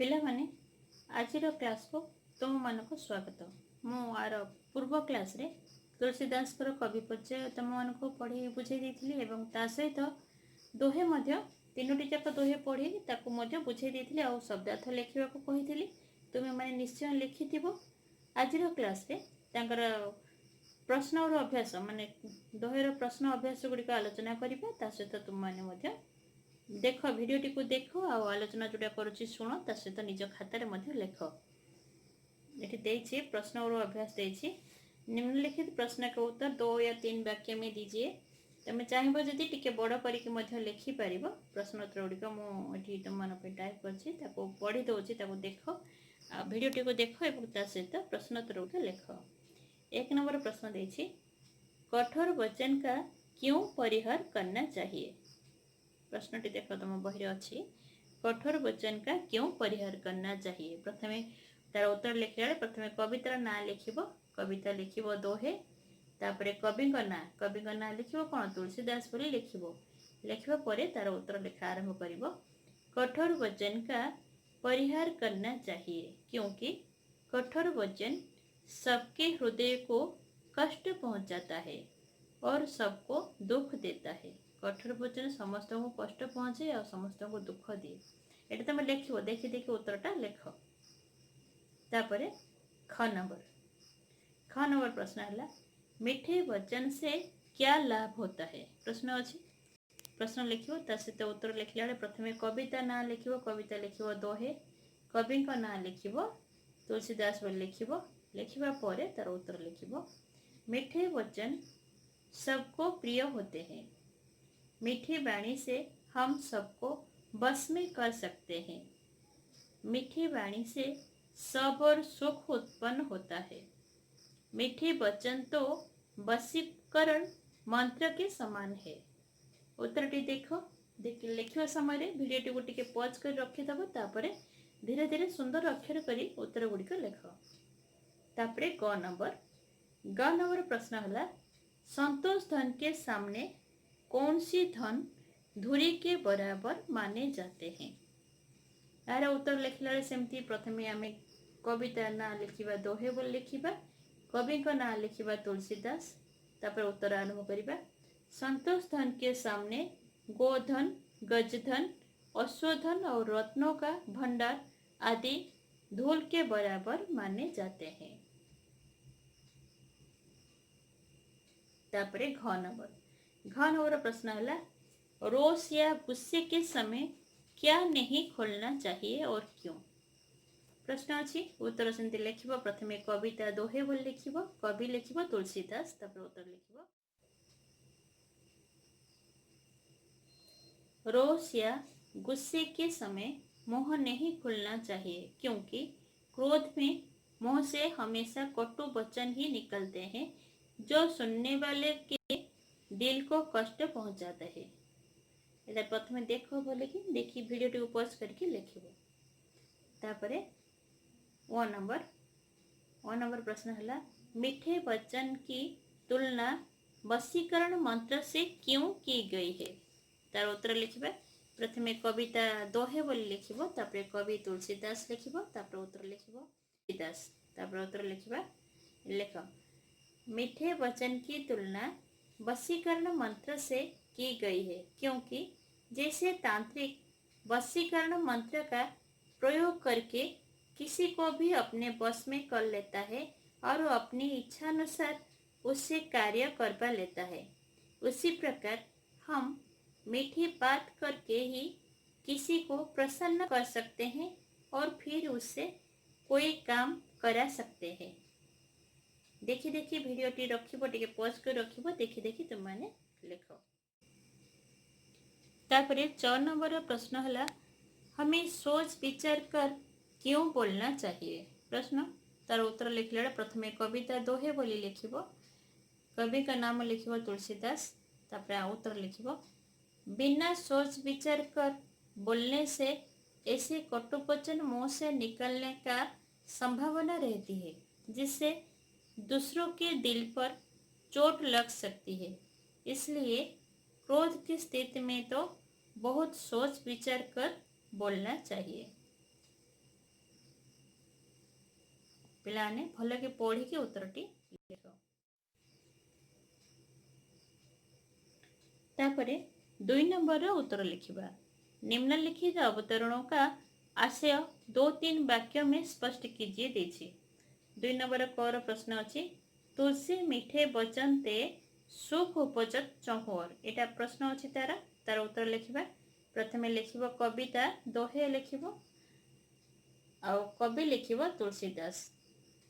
पिलामाने आजिर class को तुम मानक स्वागत। मु आर पूर्व क्लास रे तुलसीदास कवि परिचय तुम मानक पढ़े बुझे एवं ता सहित दोहे तीनोटी जाक दोहे पढ़ी बुझे आ शब्दार्थ लिखा कही तुम्हें मैंने निश्चय लिखि आजिर क्लास रे प्रश्न और अभ्यास माने दोहेर प्रश्न अभ्यास गुड़िक आलोचना करवा सहित तुम मैंने देख भिडटी को देख आलोचना जोटा करुच्ची शुण ता सहित निज खातार लेख। ये प्रश्न और अभ्यास देछि। निम्नलिखित प्रश्न का उत्तर 2 या 3 वाक्य में दीजिए। तुम चाहब जदि टिके बड़ करके लिखिपर प्रश्नोत्तर गुड़िक मुझे तुम मान टाइप कर पढ़ी दूसरी देख भिडटी को देख और सहित प्रश्नोत्तर गुड़िक लेख। 1 नंबर प्रश्न देछि, कठोर वचन का क्यों परिहार करना चाहिए। प्रश्नटी देख तुम बही अच्छी, कठोर वचन का क्यों परिहार करना चाहिए। प्रथमे तार उत्तर लिखा प्रथमे कवितार ना लिख, कविता लिख दोहे, तापर कवि ना लिख कौन तुलसीदास बोली लिखा पर तार उत्तर लिखा आरंभ कर। कठोर वचन का परिहार करना चाहिए क्योंकि कठोर वचन सबके हृदय को कष्ट पहुंचाता है और सबको दुख देता है। कठोर वचन समस्त को कष्ट पहुंचे और समस्त को दुख दिए। ये तुम लिख देखी देखी उत्तरटा लिख। तापर ख नंबर प्रश्न है, मीठे वचन से क्या लाभ होता है। प्रश्न अच्छी प्रश्न लिख सहित उत्तर लिखला बेले प्रथमे कविता ना लिख, कविता लिख दोहे, कवि ना लिख तुलसीदास बोली लिखा पर तार उत्तर लिख। मीठे वचन सबको प्रिय होते हैं, मीठी वाणी से हम सबको बस में कर सकते हैं, मीठी वाणी से सब और सुख उत्पन्न होता है, मीठे वचन तो वशीकरण मंत्र के समान है। उत्तरटी देखो लिखा समय भिडियो को टिके पॉज कर रखिदब, तापर धीरे धीरे सुंदर अक्षर करी उत्तर गुड़िक लिख। तापर ग नंबर प्रश्न है, संतोष धन के सामने कौन सी धन धूरी के बराबर माने जाते हैं। यार उत्तर लिखला सेमती प्रथमे आम कविता ना लिखा दोहे बोल लिखा, कवि ना लिखा तुलसीदास, तापर उत्तर आरंभ करवा। संतोष धन के सामने गोधन, गजधन, अश्वधन और रत्नों का भंडार आदि धूल के बराबर माने जाते हैं। तापर घ नंबर प्रश्न है, रोष या गुस्से के समय क्या नहीं खोलना चाहिए और क्यों। प्रश्न अच्छी उत्तर से लिख प्रथमे कविता दोहे बोल लिख, कवि लिख तुलसीदास, तापर उत्तर लिख। रोष या गुस्से के समय मुंह नहीं खुलना चाहिए क्योंकि क्रोध में मुंह से हमेशा कटु वचन ही निकलते हैं जो सुनने वाले के दिल को कष्ट पहुंचाता है। इधर प्रथमे देखो बोले कि देखी वीडियो पॉज करके लिखिबो। तापरे व नंबर प्रश्न है, मीठे वचन की तुलना वशीकरण मंत्र से क्यों की गई है। तार उत्तर लिखिबा प्रथमे कविता दोहे बोली लिख, तापर कवि तुलसीदास लिख, तापर उत्तर लिख तुलसीदास, तापर उत्तर लिखिबा लेख। मीठे वचन की तुलना वशीकरण मंत्र से की गई है क्योंकि जैसे तांत्रिक वशीकरण मंत्र का प्रयोग करके किसी को भी अपने बस में कर लेता है और वो अपनी इच्छा अनुसार उससे कार्य करवा लेता है, उसी प्रकार हम मीठी बात करके ही किसी को प्रसन्न कर सकते हैं और फिर उससे कोई काम करा सकते हैं। देखी देखी भिडियोटी रखिबो, टिके पॉज कर रखिबो, देखी देखी तुम माने लिखो। तापरे 4 नंबर प्रश्न है, हमें सोच विचार कर क्यों बोलना चाहिए। प्रश्न तार उत्तर लिखला प्रथमे कविता दोहे बोली लिख, कवि का नाम लिख तुलसीदास, तापर उत्तर लिख। बिना सोच विचार कर बोलने से ऐसे कटुवचन मुंह से निकलने का संभावना रहती है जिससे दूसरों के दिल पर चोट लग सकती है। इसलिए क्रोध की स्थिति में तो बहुत सोच विचार कर बोलना चाहिए। पिलाने भल के पढ़ी के उत्तरटी लिख। तापरे 2 नंबर उत्तर लिखिबा। निम्नलिखित अवतरणों का आशय 2-3 वाक्यों में स्पष्ट कीजिए दीजिए। 2 नंबर कर प्रश्न अच्छी तुलसी मीठे वचन ते सुख उपजत चौहर। एटा प्रश्न अच्छी तार उत्तर लिखिबा। प्रथमे लिखिबो कविता दोहे लिखिबो आ कवि लिखिबो तुलसीदास।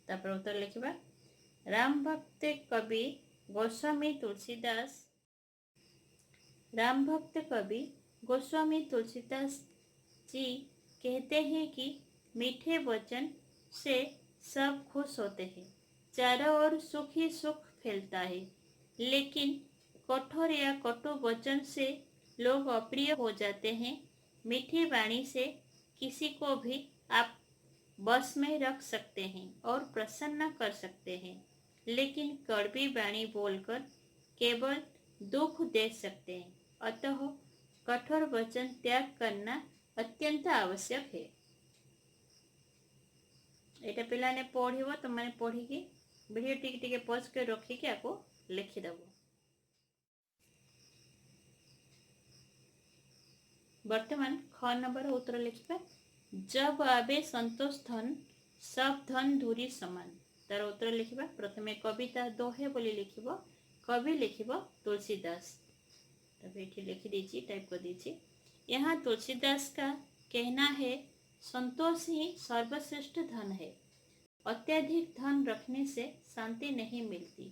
तापर उत्तर लिखिबा राम भक्त कवि गोस्वामी तुलसीदास। राम भक्त कवि गोस्वामी तुलसीदास जी कहते हैं कि मीठे वचन से सब खुश होते हैं, चारों ओर सुख ही सुख फैलता है, लेकिन कठोर या कटु वचन से लोग अप्रिय हो जाते हैं। मीठी वाणी से किसी को भी आप बस में रख सकते हैं और प्रसन्न कर सकते हैं, लेकिन कड़वी वाणी बोलकर केवल दुख दे सकते हैं। अतः कठोर वचन त्याग करना अत्यंत आवश्यक है। एटा पिला ने पढ़िबो तो माने पढ़ी की वीडियो टिक टिक पॉज कर रखी के आपको लिखि दबो। वर्तमान ख नंबर उत्तर लिखिबा जब आबे संतोष धन सब धन धूरी समान। तार उत्तर लिखिबा प्रथमे कविता दोहे बोली लिखिबो कवि लिखिबो तुलसीदास। तब ये लिखी दीजिए टाइप कर दीजिए। यहाँ तुलसीदास का कहना है संतोष ही सर्वश्रेष्ठ धन है। अत्यधिक धन रखने से शांति नहीं मिलती।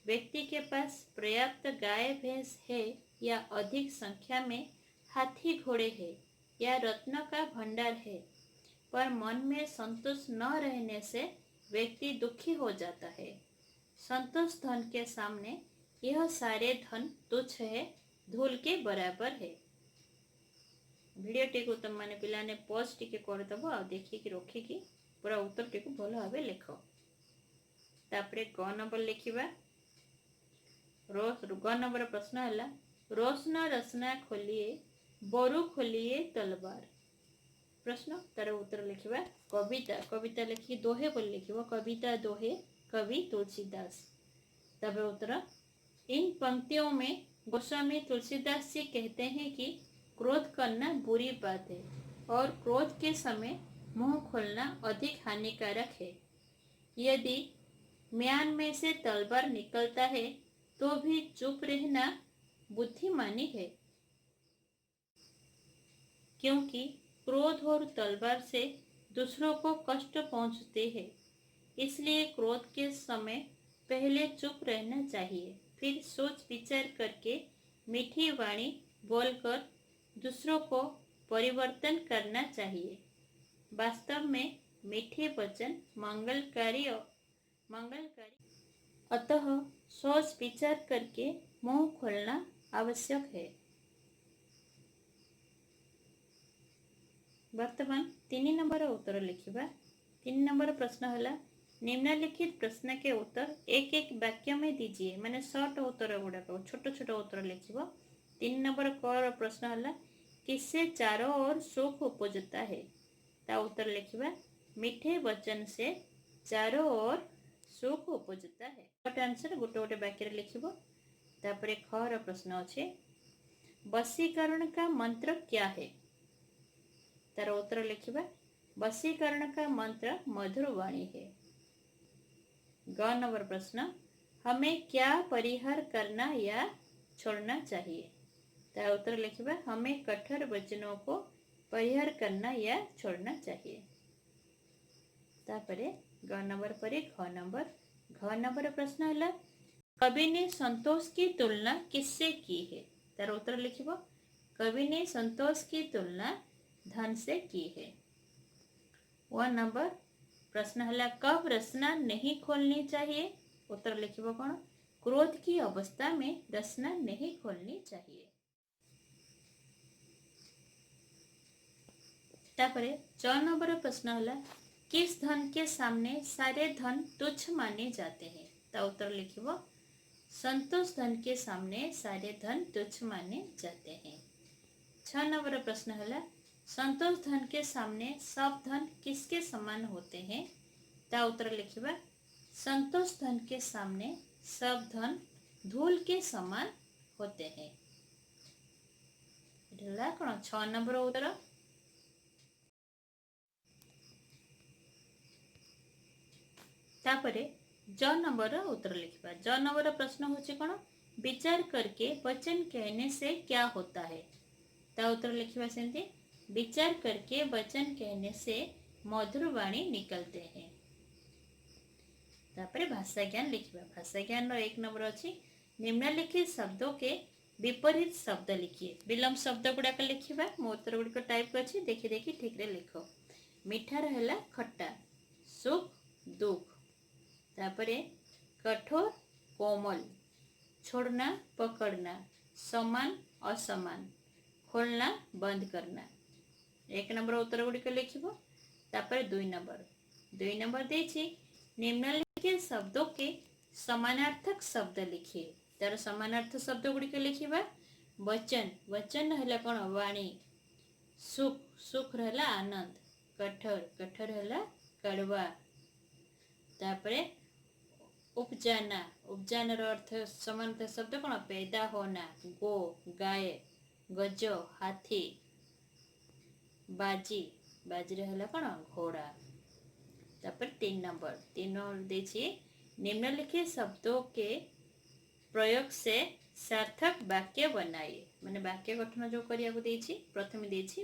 व्यक्ति के पास पर्याप्त गाय भैंस है या अधिक संख्या में हाथी घोड़े है या रत्न का भंडार है, पर मन में संतोष न रहने से व्यक्ति दुखी हो जाता है। संतोष धन के सामने यह सारे धन तुच्छ है, धूल के बराबर है। वीडियो टी तुम मैंने पिला ने पॉज टिके करदब आ देखिए रखी कि पूरा उत्तर टी भल भाव लिख। तापरे ग नंबर लिखिबा। ग नंबर प्रश्न है रोशना रसना खोलिए बोरू खोलिए तलवार। प्रश्न तार उत्तर लिखिबा कविता कविता लिखी दोहे बोल लिखिबो कविता दोहे कवि तुलसीदास। तब उत्तर इन पंक्तियों में गोस्वामी तुलसीदास जी कहते हैं कि क्रोध करना बुरी बात है और क्रोध के समय मुंह खोलना अधिक हानिकारक है। यदि म्यान में से तलवार निकलता है तो भी चुप रहना बुद्धिमानी है, क्योंकि क्रोध और तलवार से दूसरों को कष्ट पहुंचते हैं। इसलिए क्रोध के समय पहले चुप रहना चाहिए, फिर सोच विचार करके मीठी वाणी बोलकर दूसरों को परिवर्तन करना चाहिए। वास्तव में मीठे वचन मंगलकारी अतः सोच विचार करके मुंह खोलना आवश्यक है। वर्तमान 3 नंबर उत्तर लिखिबा। 3 नंबर प्रश्न है निम्नलिखित प्रश्न के उत्तर एक एक वाक्य में दीजिए। माने शॉर्ट उत्तर गुड़ाक छोट छोट उत्तर लिखिबो। 3 नंबर क प्रश्न है किससे चारों ओर सुख उपजता है। ता उत्तर लिखिबा मीठे वचन से चारों ओर सुख उपजता है। शॉर्ट आंसर गोटे गोटे वाक्य लिखिबो। तापरे ख प्रश्न अच्छे वशीकरण का मंत्र क्या है। तार उत्तर लिखिबा वशीकरण का मंत्र मधुर वाणी है। ग नंबर प्रश्न हमें क्या परिहार करना या छोड़ना चाहिए। तार उत्तर लिखिबा हमें कठोर वचनों को परिहार करना या छोड़ना चाहिए। तापरे ग नंबर पर घ नंबर प्रश्न है कवि ने संतोष की तुलना किससे की है। तार उत्तर लिखिबो कवि ने संतोष की तुलना धन से की है। वह नंबर प्रश्न है कब रसना नहीं खोलनी चाहिए। उत्तर लिखिबो कौन क्रोध की अवस्था में रसना नहीं खोलनी चाहिए। तापरे 4 नंबर प्रश्न है किस धन के सामने सारे धन तुच्छ माने जाते हैं। ता उत्तर लिखिबो संतोष धन के सामने सारे धन तुच्छ माने जाते हैं। 6 नंबर प्रश्न है संतोष धन के सामने सब धन किसके समान होते हैं। ता उत्तर लिखिबा संतोष धन के सामने सब धन धूल के समान होते हैं। एटा कौन 6 नंबर उत्तर। तापरे ज नंबर उत्तर लिखिबा। ज नंबर प्रश्न होची कौन विचार करके वचन कहने से क्या होता है। ता उत्तर लिखिबा सेंती विचार करके वचन कहने से मधुर वाणी निकलते हैं। तापरे भाषा ज्ञान लिखिबा। भाषा ज्ञान रो 1 नंबर अछि निम्नलिखित शब्दों के विपरीत शब्द लिखिए। विलोम शब्द गुड़ाक लिखिबा। मो उत्तर गुड़िक टाइप अछि देखि देखि ठीक रे लिखो। मीठा रहला खट्टा, सुख दुख, तापरे कठोर कोमल, छोड़ना पकड़ना, समान असमान, खोलना बंद करना। 1 नंबर उत्तर गुड़िक लिखिबो। तापरे 2 नंबर देछि निम्नलिखित शब्दों के समानार्थक शब्द लिखिए। तार समानार्थ शब्द गुड़िक लिखिबा। वचन वचन रहला कौन वाणी, सुख सुख रहला आनंद, कठोर कठोर रहला कड़वा, तापरे उपजाना उपजाना रो अर्थ समानार्थक शब्द कौन पैदा होना, गो गाय, गज हाथी, बाजी बाजी रहला कौन घोड़ा। तापर 3 नंबर देछि निम्नलिखित शब्दों के प्रयोग से सार्थक वाक्य बनाइए। माने वाक्य गठन जो करिया को देछि प्रथम देछि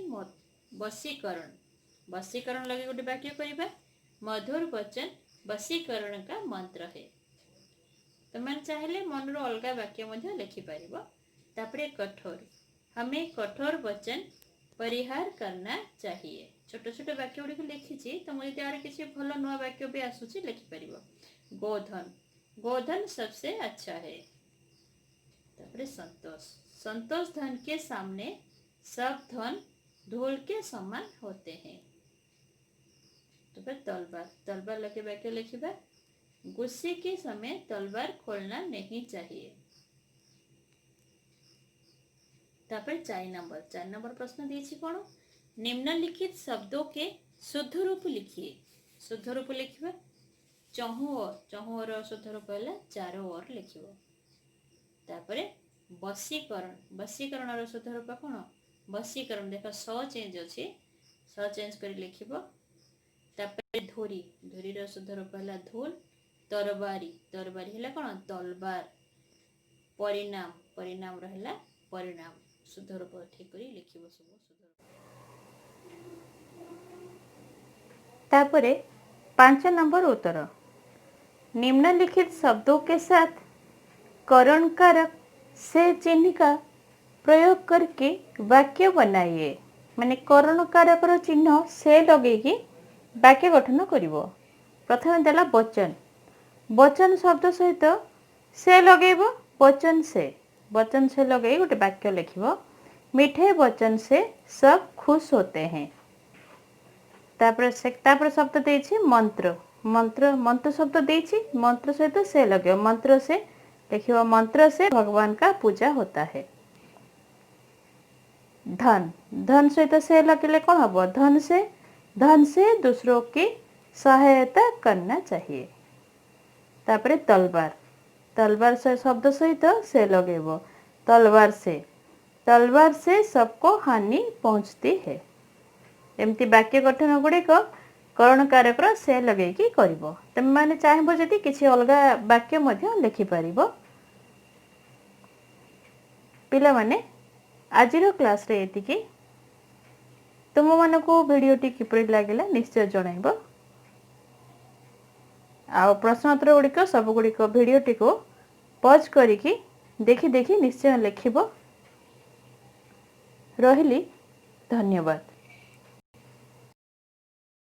वशीकरण। वशीकरण लगे गोटे वाक्य करिबा। मधुर वचन वशीकरण का मंत्र है। तो मन चाहेले मन रो अलगा वाक्य मध्ये लिखि परिबो। तापरे कठोर हमें कठोर वचन परिहार करना चाहिए। छोट छोट वाक्य गुड़ी लिखी तो मुझे यार किसी भल नुआ वाक्य भी आसूची लिखि परिबो। गोधन गोधन सबसे अच्छा है। तापरे संतोष संतोष धन के सामने सब धन धूल के समान होते हैं। तो फिर तलवार तलवार लगे वाक्य लिखिबा। गुस्से के समय तलवार खोलना नहीं चाहिए। तापर 4 नंबर प्रश्न दीछि कोन निम्नलिखित शब्दों के शुद्ध रूप लिखिए। शुद्ध रूप लिखिबा। चहुओर शुद्ध रूप है चारों ओर लिखिबो। तापरे वशीकरण रो शुद्ध रूप कोन वशीकरण देख स चेंज अछि स चेंज कर लिखिबो। तापरे धोरी रो शुद्ध रूप है धूल। तरबारी है कौन तलवार। परिणाम रहला परिणाम शुद्ध रूप ठीक करी लिखिबो सब शुद्ध रूप। तापरे 5 नंबर उत्तर निम्नलिखित शब्दों के साथ करण कारक से चिन्ह का प्रयोग करके वाक्य बनाइए। माने करण कारक रो चिन्ह से लगेगी वाक्य गठन करिवो। प्रथम देला वचन शब्द सहित से लगेबो। वचन से लगे गोटे वाक्य लिखिबो। मीठे वचन से सब खुश होते हैं। तापर शब्द देछि मंत्र शब्द देछि मंत्र सहित से लगे मंत्र से लिखिबो। मंत्र से भगवान का पूजा होता है। धन सहित से लगले कौन हबो धन से दूसरों की सहायता करना चाहिए। तापरे तलवार से शब्द सहित से लगेबो। तलवार से सबको हानि पहुंचती है। एमती वाक्य गठन गुड़िक करण कारक से लगे कि करिवो। तुम माने चाहबो जदि किछि अलगा वाक्य मध्ये लिखि परिबो। पिला माने आजिरो क्लास रे एतिकी। तुम मानको वीडियोटी किपरि लागिला निश्चय जणाइबो। आ प्रश्नोत्तर गुड़िक सब गुड़िक वीडियोटी को पॉज करिकी देखि देखि निश्चय लिखिबो। रहिली धन्यवाद।